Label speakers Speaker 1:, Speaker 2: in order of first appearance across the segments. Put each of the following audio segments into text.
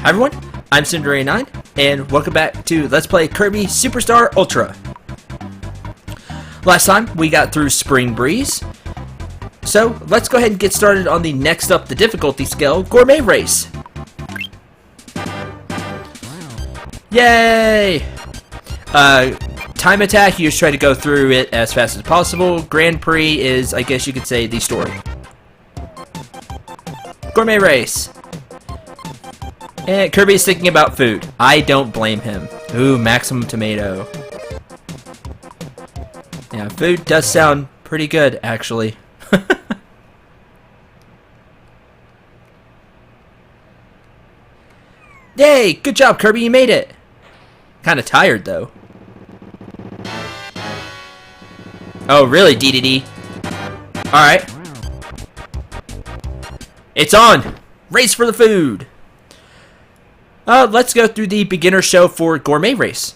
Speaker 1: Hi everyone, I'm Cinderay9, and welcome back to Let's Play Kirby Superstar Ultra. Last time, we got through Spring Breeze, so let's go ahead and get started on the next up the difficulty scale, Gourmet Race. Yay! Time attack, you just try to go through it as fast as possible. Grand Prix is, I guess you could say, the story. Gourmet Race. And Kirby is thinking about food. I don't blame him. Ooh, maximum tomato. Yeah, food does sound pretty good, actually. Yay! Good job, Kirby, you made it! Kinda tired, though. Oh, really, Dedede? Alright. It's on! Race for the food! Let's go through the beginner show for Gourmet Race.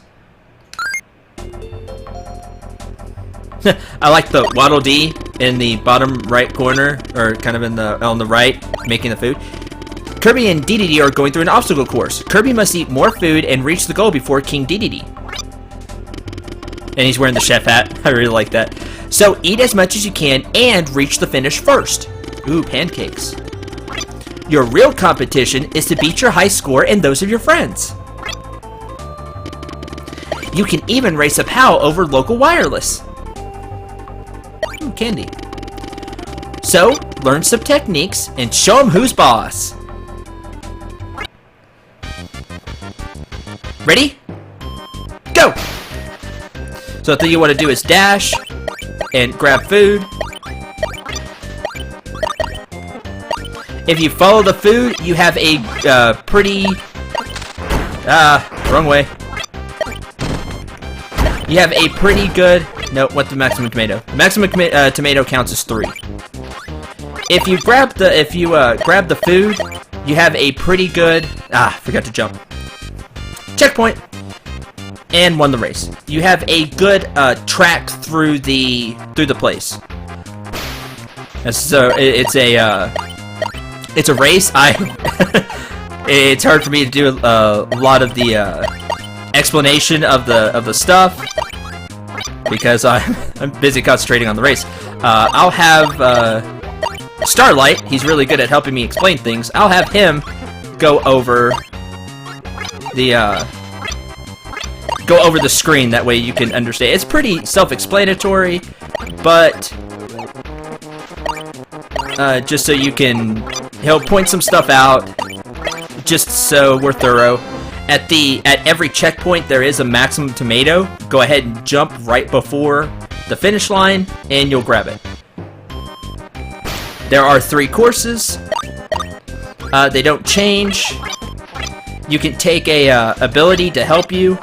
Speaker 1: I like the Waddle Dee in the bottom right corner, or kind of in the on the right, making the food. Kirby and Dedede are going through an obstacle course. Kirby must eat more food and reach the goal before King Dedede. And he's wearing the chef hat. I really like that. So eat as much as you can and reach the finish first. Ooh, pancakes. Your real competition is to beat your high score and those of your friends. You can even race a POW over local wireless. Ooh, candy. So, learn some techniques and show them who's boss. Ready? Go! So the thing you want to do is dash and grab food. If you follow the food, you have a pretty... wrong way. You have a pretty good... No, what's the maximum tomato? Maximum tomato counts as 3. If you grab the grab the food, you have a pretty good... forgot to jump. Checkpoint. And won the race. You have a good track through the place. So it's a race. It's hard for me to do a lot of the explanation of the stuff because I'm busy concentrating on the race. I'll have Starlight. He's really good at helping me explain things. I'll have him go over the screen. That way you can understand. It's pretty self-explanatory, but just so you can, he'll point some stuff out, just so we're thorough. At every checkpoint, there is a maximum tomato. Go ahead and jump right before the finish line, and you'll grab it. There are 3 courses. They don't change. You can take a ability to help you.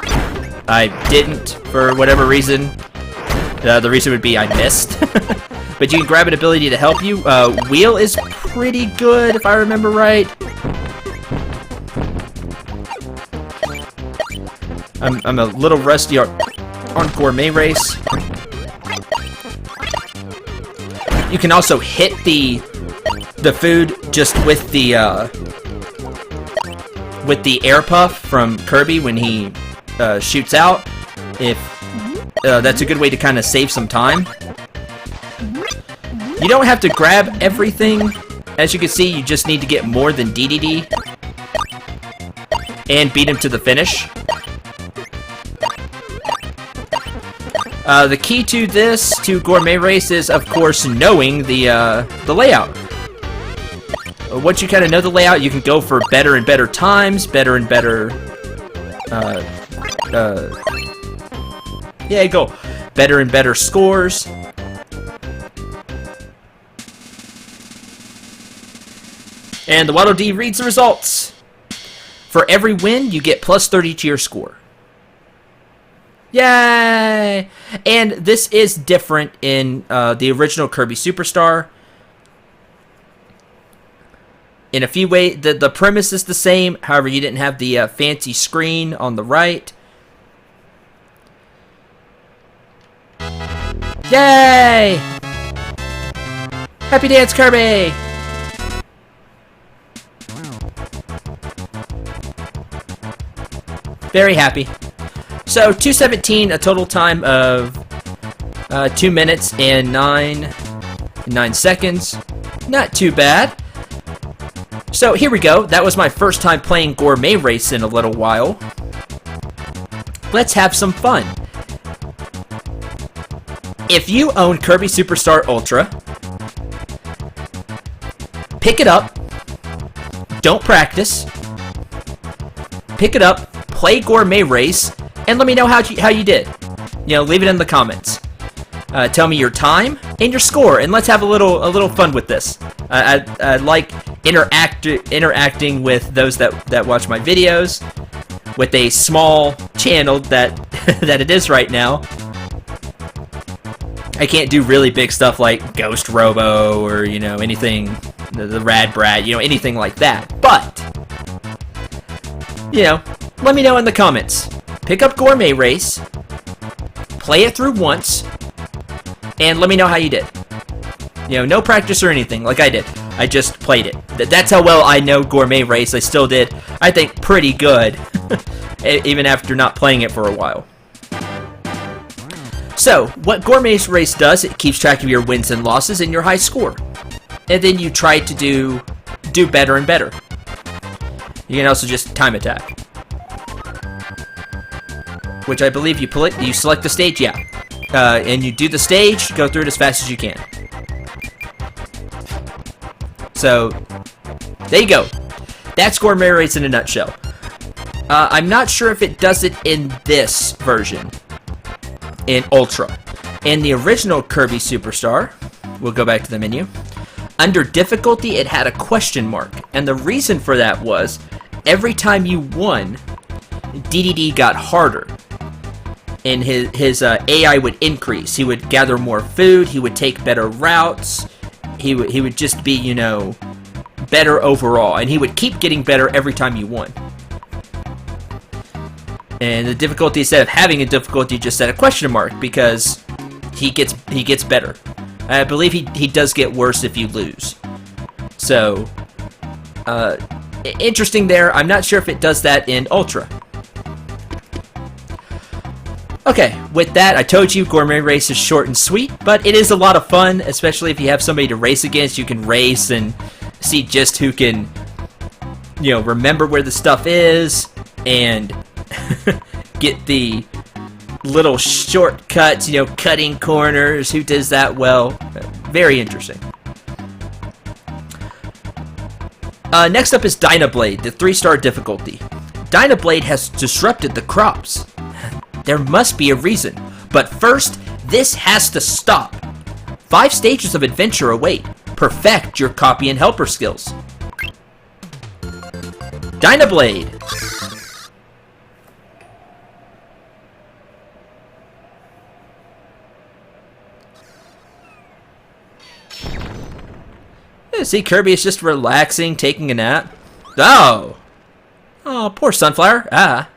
Speaker 1: I didn't, for whatever reason. The reason would be I missed. But you can grab an ability to help you. Wheel is pretty good, if I remember right. I'm a little rusty on Gourmet Race. You can also hit the food just with the air puff from Kirby when he shoots out. If that's a good way to kind of save some time. You don't have to grab everything. As you can see, you just need to get more than Dedede and beat him to the finish. The key to Gourmet Race is, of course, knowing the layout. Once you kind of know the layout, you can go for better and better times, better and better, yeah, go better and better scores. And the Waddle Dee reads the results. For every win, you get plus 30 to your score. Yay! And this is different in the original Kirby Superstar. In a few ways, the premise is the same. However, you didn't have the fancy screen on the right. Yay! Happy dance, Kirby! Very happy. So 2:17, a total time of 2 minutes and 9 seconds. Not too bad. So here we go. That was my first time playing Gourmet Race in a little while. Let's have some fun. If you own Kirby Superstar Ultra, pick it up. Don't practice. Pick it up, play Gourmet Race, and let me know how you did. You know, leave it in the comments. Tell me your time and your score, and let's have a little fun with this. I like interacting with those that watch my videos with a small channel that that it is right now. I can't do really big stuff like Ghost Robo or, you know, anything, the Rad Brat, you know, anything like that. But, you know, let me know in the comments. Pick up Gourmet Race, play it through once, and let me know how you did. You know, no practice or anything like I did. I just played it. That's how well I know Gourmet Race. I still did, I think, pretty good, even after not playing it for a while. So, what Gourmet Race does, it keeps track of your wins and losses and your high score. And then you try to do better and better. You can also just time attack. Which I believe you select the stage, yeah. And you do the stage, go through it as fast as you can. So, there you go. That's Gourmet Race in a nutshell. I'm not sure if it does it in this version. In Ultra. In the original Kirby Superstar, we'll go back to the menu. Under difficulty, it had a question mark. And the reason for that was, every time you won, Dedede got harder. And his AI would increase. He would gather more food, he would take better routes, he would just be, you know, better overall. And he would keep getting better every time you won. And the difficulty, instead of having a difficulty, just set a question mark, because he gets better. I believe he does get worse if you lose. So, interesting there. I'm not sure if it does that in Ultra. Okay, with that, I told you Gourmet Race is short and sweet, but it is a lot of fun, especially if you have somebody to race against. You can race and see just who can, you know, remember where the stuff is, and get the little shortcuts, you know, cutting corners, who does that well. Very interesting. Next up is Dyna Blade, the 3-star difficulty. Dyna Blade has disrupted the crops. There must be a reason, but first, this has to stop. 5 stages of adventure await. Perfect your copy and helper skills. Dyna Blade. Yeah, see, Kirby is just relaxing, taking a nap. Oh! Oh, poor Sunflower. Ah.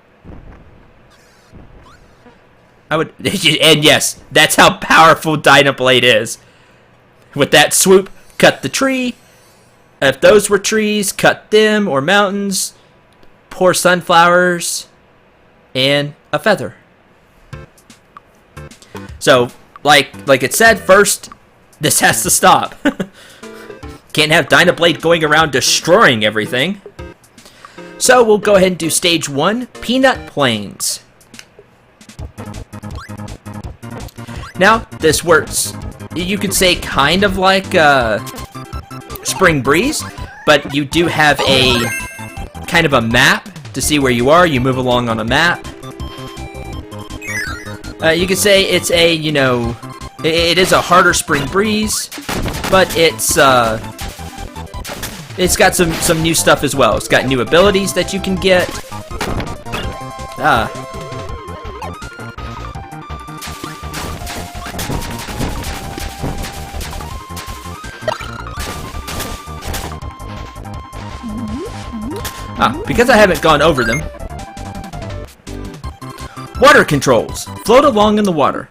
Speaker 1: And yes, that's how powerful Dyna Blade is. With that swoop, cut the tree. If those were trees, cut them, or mountains. Poor sunflowers. And a feather. So, like it said, first, this has to stop. Can't have Dyna Blade going around destroying everything. So, we'll go ahead and do stage 1, Peanut Plains. Now, this works, you could say, kind of like Spring Breeze, but you do have a kind of a map to see where you are. You move along on a map. You could say it's a, you know, it is a harder Spring Breeze, but it's got some new stuff as well. It's got new abilities that you can get. Because I haven't gone over them. Water controls. Float along in the water.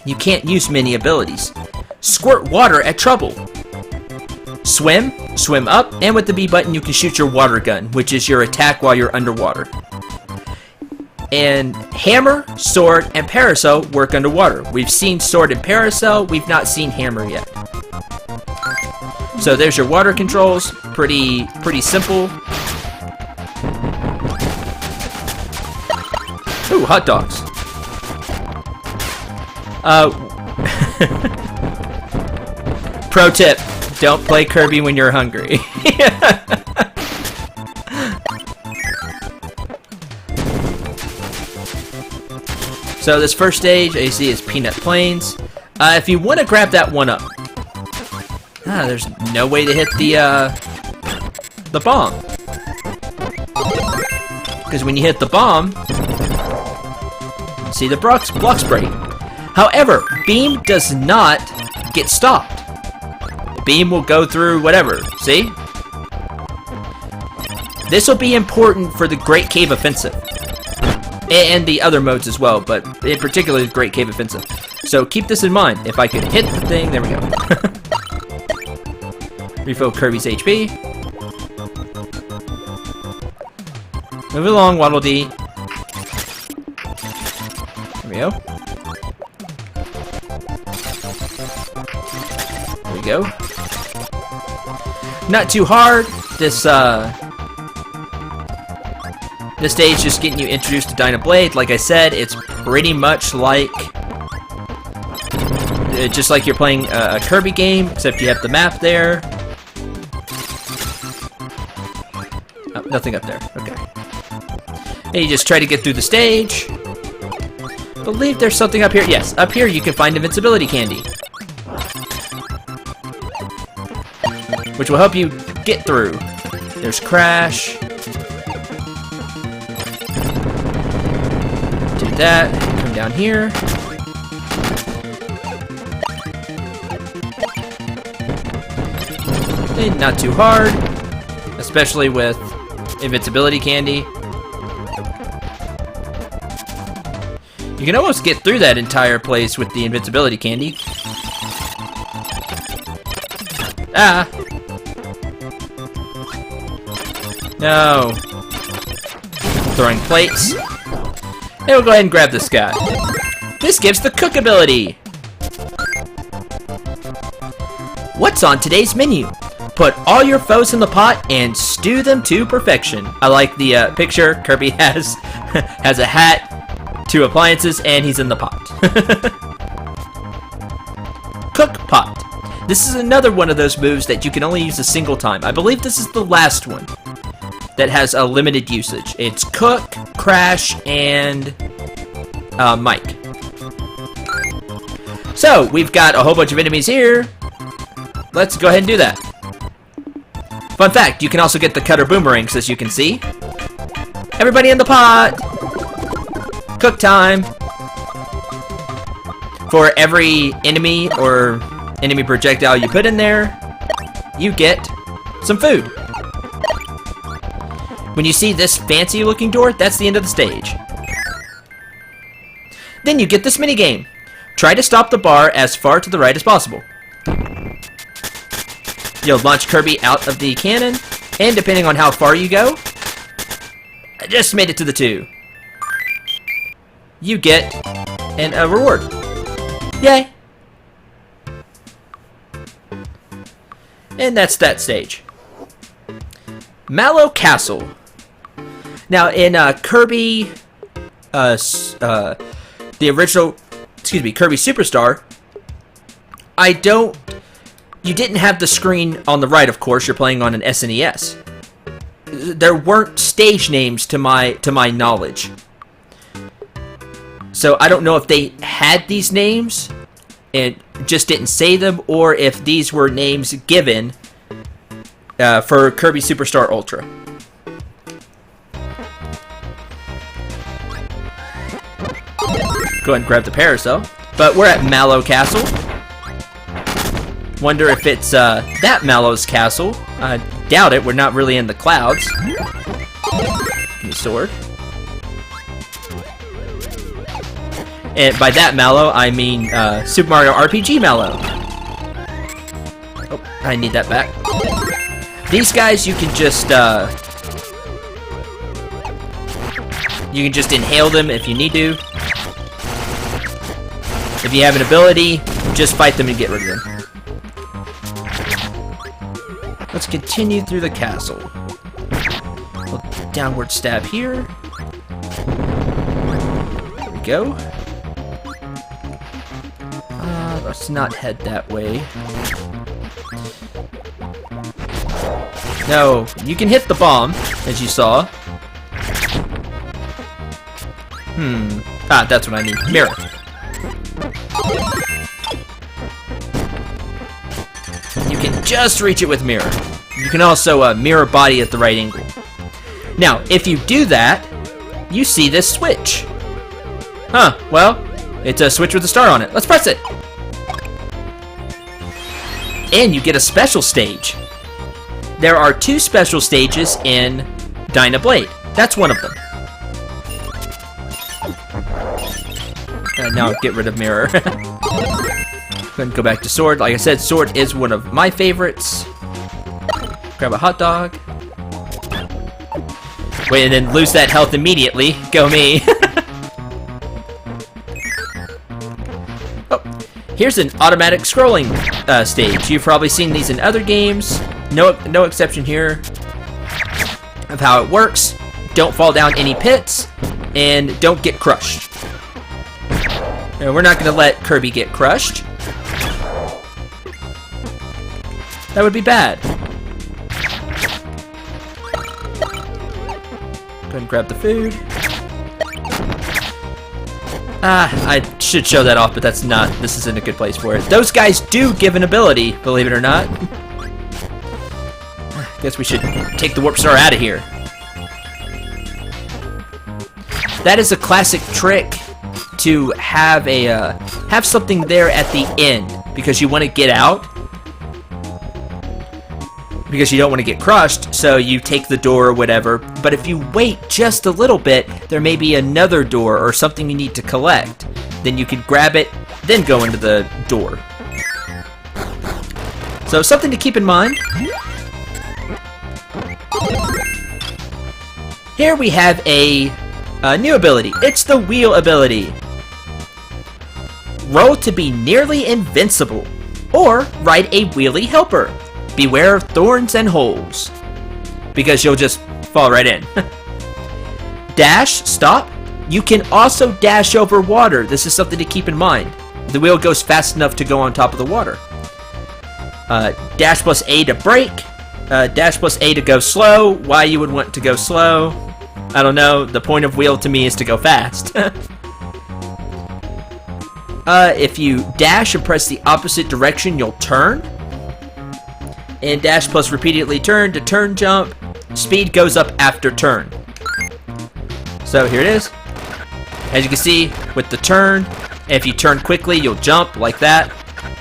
Speaker 1: You can't use many abilities. Squirt water at trouble. Swim, swim up, and with the B button you can shoot your water gun, which is your attack while you're underwater. And hammer, sword, and parasol work underwater. We've seen sword and parasol, we've not seen hammer yet. So there's your water controls, pretty simple. Ooh, hot dogs. Pro tip, don't play Kirby when you're hungry. So this first stage, as you see, is Peanut Plains. If you want to grab that one up, there's no way to hit the bomb. Because when you hit the bomb, see the blocks break. However, beam does not get stopped. Beam will go through whatever. See? This will be important for the Great Cave Offensive. And the other modes as well, but in particular the Great Cave Offensive. So keep this in mind. If I could hit the thing, there we go. Refill Kirby's HP. Move along, Waddle Dee. There we go. There we go. Not too hard. This stage just getting you introduced to Dyna Blade. Like I said, it's pretty much like just like you're playing a Kirby game, except you have the map there. Oh, nothing up there. Okay. And you just try to get through the stage. Believe there's something up here. Yes, up here you can find invincibility candy, which will help you get through. There's Crash. Do that. Come down here. And not too hard, especially with invincibility candy. You can almost get through that entire place with the invincibility candy. Ah! No. Throwing plates. And we'll go ahead and grab this guy. This gives the cook ability. What's on today's menu? Put all your foes in the pot and stew them to perfection. I like the picture. Kirby has a hat, 2 appliances, and he's in the pot. Cook pot. This is another one of those moves that you can only use a single time. I believe this is the last one that has a limited usage. It's Cook, Crash, and Mike. So, we've got a whole bunch of enemies here. Let's go ahead and do that. Fun fact, you can also get the cutter boomerangs, as you can see. Everybody in the pot! Cook time! For every enemy or enemy projectile you put in there, you get some food. When you see this fancy looking door, that's the end of the stage. Then you get this minigame. Try to stop the bar as far to the right as possible. You'll launch Kirby out of the cannon, and depending on how far you go, I just made it to the 2. You get a reward. Yay! And that's that stage. Mallow Castle. Now in Kirby, the original, Kirby Superstar, you didn't have the screen on the right, of course. You're playing on an SNES. There weren't stage names to my knowledge. So I don't know if they had these names and just didn't say them, or if these were names given for Kirby Superstar Ultra. Go ahead and grab the parasol. But we're at Mallow Castle. Wonder if it's that Mallow's castle. I doubt it. We're not really in the clouds. Give me a sword. And by that Mallow, I mean Super Mario RPG Mallow. Oh, I need that back. These guys, you can just You can just inhale them if you need to. If you have an ability, just fight them and get rid of them. Let's continue through the castle. Downward stab here. There we go. Let's not head that way. No, you can hit the bomb, as you saw. That's what I need. Mirror. You can just reach it with mirror. You can also mirror body at the right angle. Now, if you do that, you see this switch. Well, it's a switch with a star on it. Let's press it. And you get a special stage. There are 2 special stages in Dyna Blade. That's one of them. Now get rid of mirror. Go ahead and go back to sword. Like I said, sword is one of my favorites. Grab a hot dog. Wait, and then lose that health immediately. Go me. Oh, here's an automatic scrolling stage. You've probably seen these in other games. No exception here of how it works. Don't fall down any pits, and don't get crushed. And we're not going to let Kirby get crushed. That would be bad. Go ahead and grab the food. I should show that off, but that's not. This isn't a good place for it. Those guys do give an ability, believe it or not. Guess we should take the warp star out of here. That is a classic trick to have have something there at the end because you want to get out. Because you don't want to get crushed, so you take the door or whatever. But if you wait just a little bit, there may be another door or something you need to collect. Then you can grab it, then go into the door. So something to keep in mind. Here we have a new ability. It's the wheel ability. Roll to be nearly invincible, or ride a wheelie helper. Beware of thorns and holes, because you'll just fall right in. Dash, stop. You can also dash over water. This is something to keep in mind. The wheel goes fast enough to go on top of the water. Dash plus A to brake. Dash plus A to go slow. Why you would want to go slow, I don't know. The point of wheel to me is to go fast. If you dash and press the opposite direction, you'll turn. And dash plus repeatedly turn to turn jump. Speed goes up after turn. So here it is. As you can see, with the turn, if you turn quickly, you'll jump like that.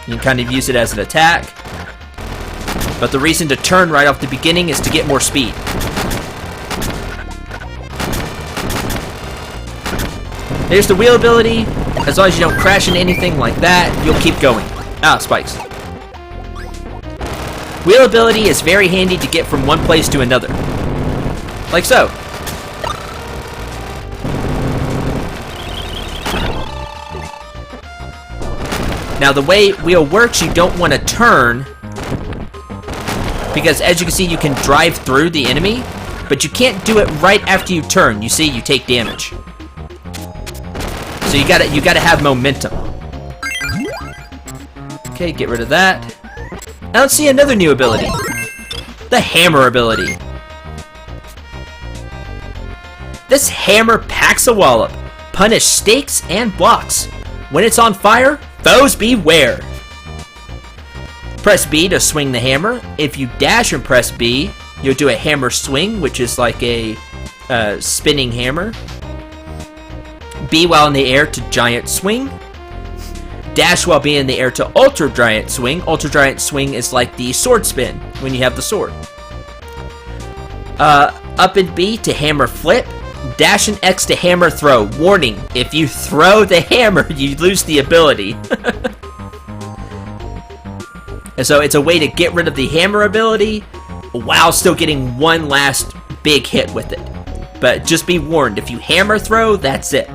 Speaker 1: You can kind of use it as an attack. But the reason to turn right off the beginning is to get more speed. Here's the wheel ability. As long as you don't crash into anything like that, you'll keep going. Ah, spikes. Wheel ability is very handy to get from one place to another. Like so. Now the way wheel works, you don't want to turn, because as you can see, you can drive through the enemy, but you can't do it right after you turn. You see, you take damage. So you gotta have momentum. Okay, get rid of that. Now let's see another new ability. The hammer ability. This hammer packs a wallop. Punish stakes and blocks. When it's on fire, foes beware. Press B to swing the hammer. If you dash and press B, you'll do a hammer swing, which is like a spinning hammer. B while in the air to giant swing. Dash while being in the air to ultra giant swing. Ultra giant swing is like the sword spin when you have the sword. Up and B to hammer flip. Dash and X to hammer throw. Warning, if you throw the hammer, you lose the ability. And so it's a way to get rid of the hammer ability while still getting one last big hit with it. but just be warned, if you hammer throw, that's it.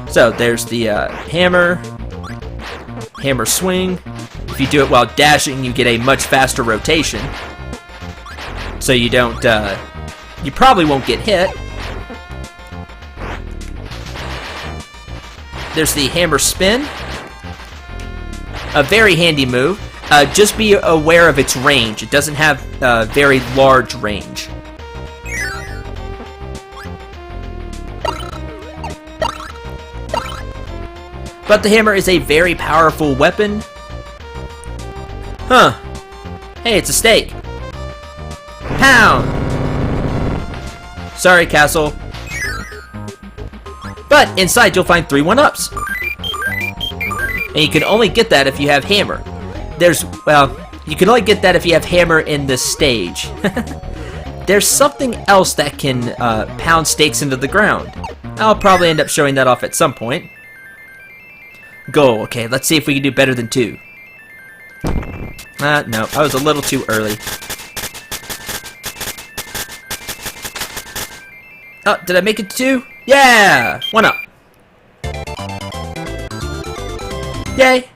Speaker 1: So there's the hammer swing. If you do it while dashing, you get a much faster rotation. So you don't, you probably won't get hit. There's the hammer spin. A very handy move. Just be aware of its range. It doesn't have very large range. But the hammer is a very powerful weapon. Huh. Hey, it's a steak. Pound! Sorry, Castle. But inside you'll find 3 1-ups. And you can only get that if you have hammer. Well, you can only get that if you have hammer in this stage. There's something else that can pound stakes into the ground. I'll probably end up showing that off at some point. Go. Okay, let's see if we can do better than 2. No, I was a little too early. Oh, did I make it to 2? Yeah! 1-up. Yay!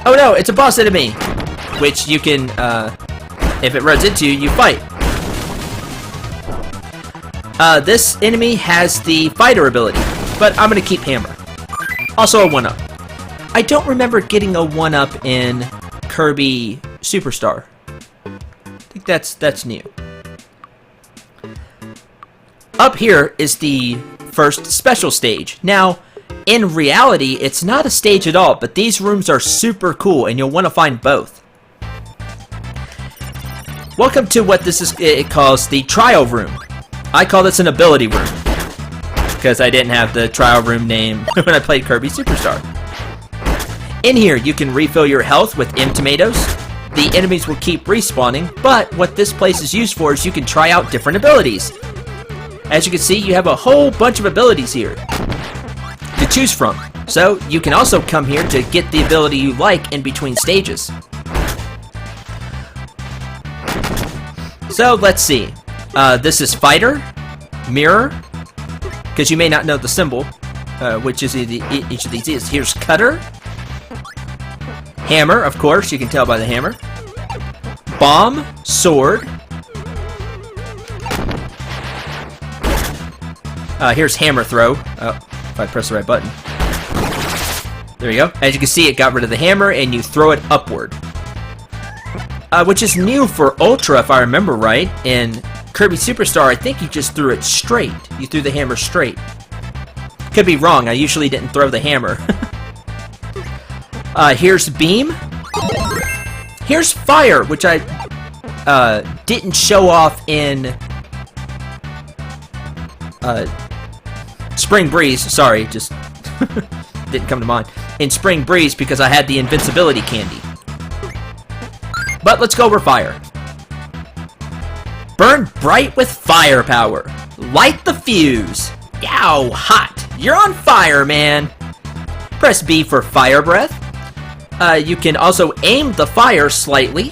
Speaker 1: Oh no, it's a boss enemy! Which you can, if it runs into you, you fight. This enemy has the fighter ability, but I'm gonna keep hammer. Also a 1-up. I don't remember getting a 1-up in Kirby Superstar. I think that's new. Up here is the first special stage. Now, in reality, it's not a stage at all, but these rooms are super cool, and you'll want to find both. Welcome to what it calls the trial room. I call this an ability room, because I didn't have the trial room name when I played Kirby Superstar. In here, you can refill your health with tomatoes. The enemies will keep respawning, but what this place is used for is you can try out different abilities. As you can see, you have a whole bunch of abilities here to choose from. So, you can also come here to get the ability you like in between stages. So, let's see. This is Fighter, Mirror, because you may not know the symbol, which is each of these is. Here's Cutter, Hammer, of course, you can tell by the hammer, Bomb, Sword, here's Hammer Throw. Oh, if I press the right button. There you go. As you can see, it got rid of the hammer, and you throw it upward. Which is new for Ultra, if I remember right. In Kirby Superstar, I think you just threw it straight. You threw the hammer straight. Could be wrong. I usually didn't throw the hammer. Here's Beam. Here's Fire, which I didn't show off in Spring Breeze. Sorry, just didn't come to mind. In Spring Breeze because I had the invincibility candy. But let's go over Fire. Burn bright with firepower. Light the fuse. Yow, hot. You're on fire, man. Press B for Fire Breath. You can also aim the fire slightly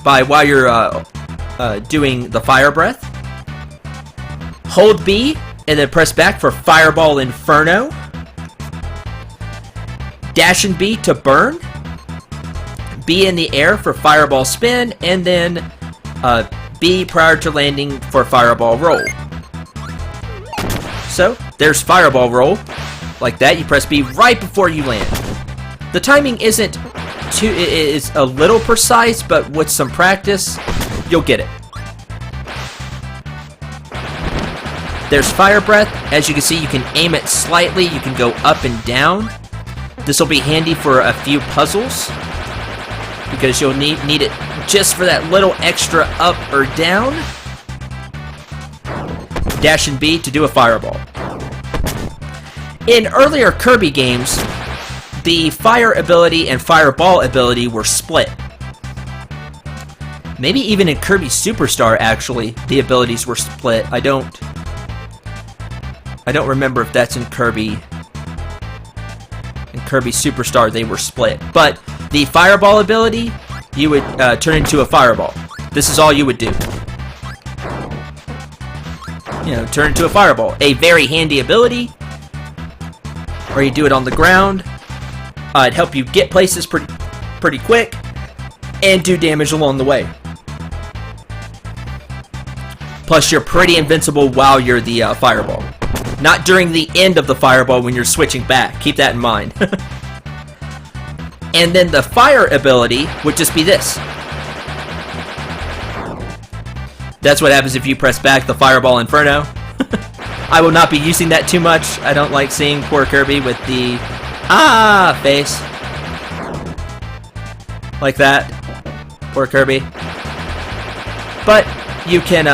Speaker 1: while you're doing the Fire Breath. Hold B and then press back for Fireball Inferno. Dash and B to burn. B in the air for Fireball Spin, and then B prior to landing for Fireball Roll. So, there's Fireball Roll. Like that, you press B right before you land. The timing isn't it is a little precise, but with some practice, you'll get it. There's Fire Breath. As you can see, you can aim it slightly. You can go up and down. This will be handy for a few puzzles, because you'll need it just for that little extra up or down. Dash and B to do a fireball. In earlier Kirby games, the fire ability and fireball ability were split. Maybe even in Kirby Superstar, actually, the abilities were split. I don't remember if that's in Kirby. In Kirby Superstar, they were split. But The fireball ability, you would turn into a fireball. This is all you would do. You know, turn into a fireball. A very handy ability. Or you do it on the ground. It'd help you get places pretty quick. And do damage along the way. Plus, you're pretty invincible while you're the fireball. Not during the end of the fireball when you're switching back. Keep that in mind. And then the fire ability would just be this. That's what happens if you press back the Fireball Inferno. I will not be using that too much. I don't like seeing poor Kirby with the face. Like that. Poor Kirby. But you can,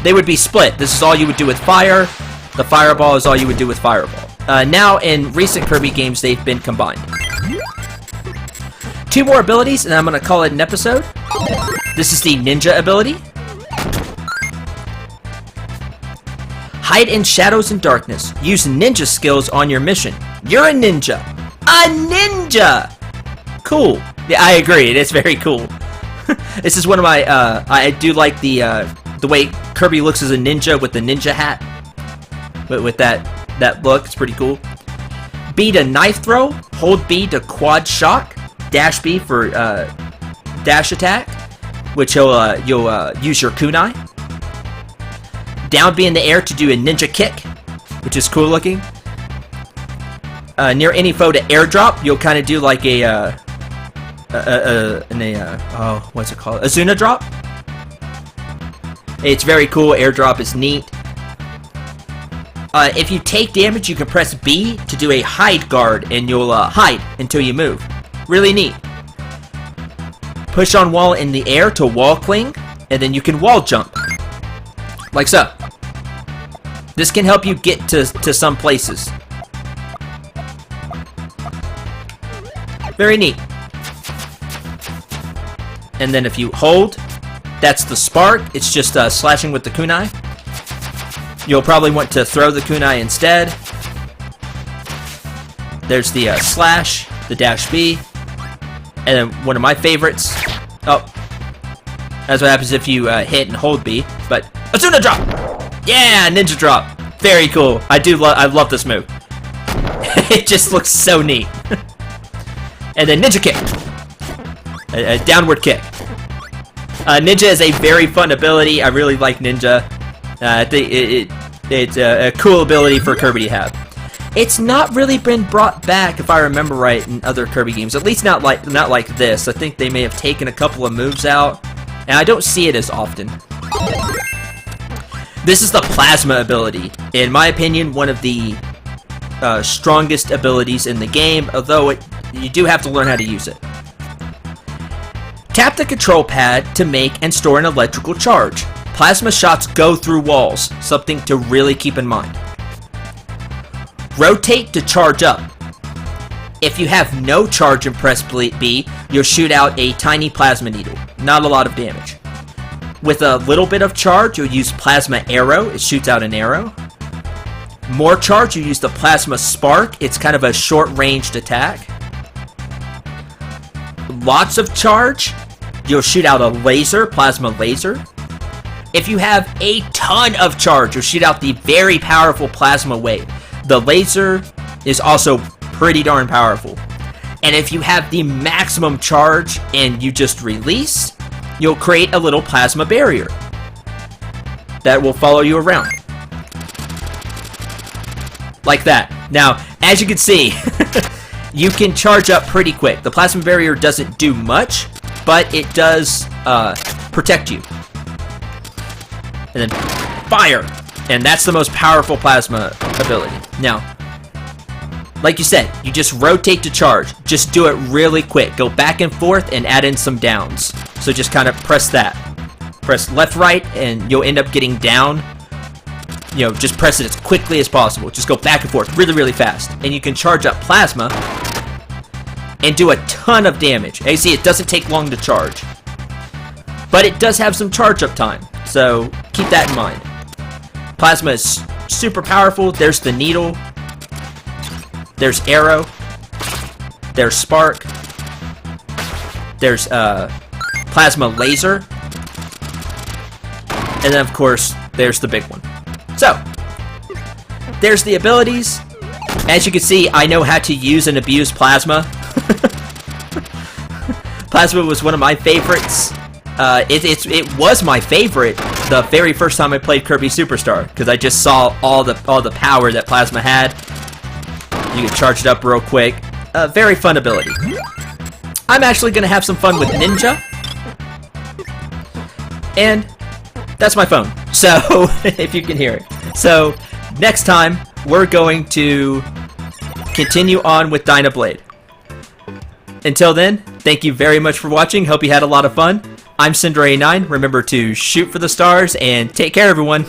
Speaker 1: they would be split. This is all you would do with fire. The Fireball is all you would do with Fireball. Now, in recent Kirby games, they've been combined. 2 more abilities, and I'm going to call it an episode. This is the Ninja ability. Hide in shadows and darkness. Use ninja skills on your mission. You're a ninja. A ninja! Cool. Yeah, I agree. It is very cool. This is one of my, I do like the way Kirby looks as a ninja with the ninja hat. With that look, it's pretty cool. B to knife throw. Hold B to quad shock. Dash B for dash attack, which you'll use your kunai. Down B in the air to do a ninja kick, which is cool looking. Near any foe to airdrop, you'll kind of do like what's it called? Azuna drop. It's very cool. Airdrop is neat. If you take damage, you can press B to do a hide guard, and you'll hide until you move. Really neat. Push on wall in the air to wall cling, and then you can wall jump. Like so. This can help you get to some places. Very neat. And then if you hold, that's the spark. It's just slashing with the kunai. You'll probably want to throw the kunai instead. There's the slash, the dash B, and then one of my favorites. Oh, that's what happens if you hit and hold B. But Azuna drop, yeah, ninja drop, very cool. I love this move. It just looks so neat. And then ninja kick, a downward kick. Ninja is a very fun ability. I really like ninja. I think it's a cool ability for Kirby to have. It's not really been brought back, if I remember right, in other Kirby games. At least not like this. I think they may have taken a couple of moves out, and I don't see it as often. This is the Plasma ability. In my opinion, one of the strongest abilities in the game, although you do have to learn how to use it. Tap the control pad to make and store an electrical charge. Plasma shots go through walls, something to really keep in mind. Rotate to charge up. If you have no charge and press B, you'll shoot out a tiny plasma needle. Not a lot of damage. With a little bit of charge, you'll use Plasma Arrow. It shoots out an arrow. More charge, you use the Plasma Spark. It's kind of a short-ranged attack. Lots of charge, you'll shoot out a laser, Plasma Laser. If you have a ton of charge, you'll shoot out the very powerful Plasma Wave. The laser is also pretty darn powerful. And if you have the maximum charge and you just release, you'll create a little plasma barrier that will follow you around. Like that. Now, as you can see, you can charge up pretty quick. The plasma barrier doesn't do much, but it does protect you. And then fire! And that's the most powerful plasma ability. Now, like you said, you just rotate to charge. Just do it really quick. Go back and forth and add in some downs. So just kind of press that. Press left, right, and you'll end up getting down. You know, just press it as quickly as possible. Just go back and forth really, really fast. And you can charge up plasma and do a ton of damage. And you see, it doesn't take long to charge. But it does have some charge up time. So keep that in mind. Plasma is super powerful. There's the needle. There's arrow. there's Spark, there's Plasma Laser, and then of course there's the big one. So there's the abilities. As you can see, I know how to use and abuse Plasma. Plasma was one of my favorites. It was my favorite the very first time I played Kirby Superstar, because I just saw all the power that Plasma had. You can charge it up real quick. Very fun ability. I'm actually going to have some fun with Ninja. And that's my phone. So, if you can hear it. So, next time, we're going to continue on with Dyna Blade. Until then, thank you very much for watching. Hope you had a lot of fun. I'm Cinder89. Remember to shoot for the stars and take care, everyone.